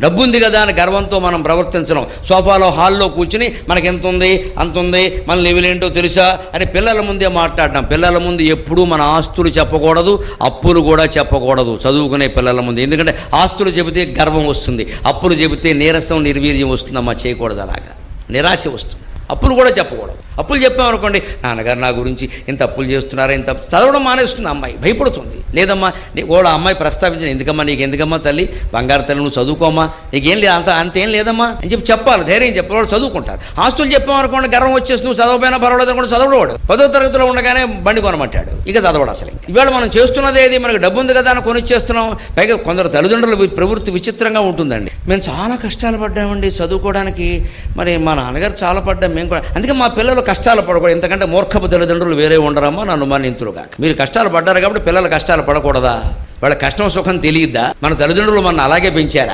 డబ్బు ఉంది కదా అని గర్వంతో మనం ప్రవర్తించడం. సోఫాలో హాల్లో కూర్చుని మనకి ఎంత ఉంది అంత ఉంది, మన లెవెల్ ఏంటో తెలుసా అని పిల్లల ముందే మాట్లాడడం. పిల్లల ముందు ఎప్పుడూ మన ఆస్తులు చెప్పకూడదు, అప్పులు కూడా చెప్పకూడదు చదువుకునే పిల్లల ముందు. ఎందుకంటే ఆస్తులు చెబితే గర్వం వస్తుంది, అప్పులు చెబితే నీరసం నిర్వీర్యం వస్తుందమ్మా. చేయకూడదు, అలాగా నిరాశ వస్తుంది. అప్పులు కూడా చెప్పకూడదు. అప్పులు చెప్పామనుకోండి, నాన్నగారు నా గురించి ఇంత అప్పులు చేస్తున్నారా, ఇంత చదవడం మానేస్తుంది అమ్మాయి, భయపడుతుంది. లేదమ్మా కూడా అమ్మాయి ప్రస్తావించిన, ఎందుకమ్మా నీకు ఎందుకమ్మా తల్లి, బంగారు తల్లి నువ్వు చదువుకోమ్మా, నీకేం లేదు అంతేం లేదమ్మా అని చెప్పాలి, ధైర్యం చెప్పేవాడు చదువుకుంటారు. ఆస్తులు చెప్పామనుకోండి గర్వం వచ్చేసి నువ్వు చదవపోయినా పర్వాలేదు అనుకోండి, చదవడు. 10వ తరగతిలో ఉండగానే బండి కొనమంటాడు, ఇక చదవడు అసలు. ఇవాళ మనం చేస్తున్నది ఏది, మనకు డబ్బు ఉంది కదా అని కొనిచ్చేస్తున్నాం. పైగా కొందరు తల్లిదండ్రుల ప్రవృత్తి విచిత్రంగా ఉంటుందండి. మేము చాలా కష్టాలు పడ్డామండి చదువుకోవడానికి, మరి మా నాన్నగారు చాలా పడ్డాం మేము కూడా, అందుకే మా పిల్లలు కష్టాలు పడకూడదు. ఎందుకంటే మూర్ఖపు తల్లిదండ్రులు వేరే ఉండరమ్మా, నన్ను మన్నింతులుగా. మీరు కష్టాలు పడ్డారు కాబట్టి పిల్లలు కష్టాలు పడకూడదా? వాళ్ళ కష్టం సుఖం తెలియద్దా? మన తల్లిదండ్రులు మన అలాగే పెంచారా?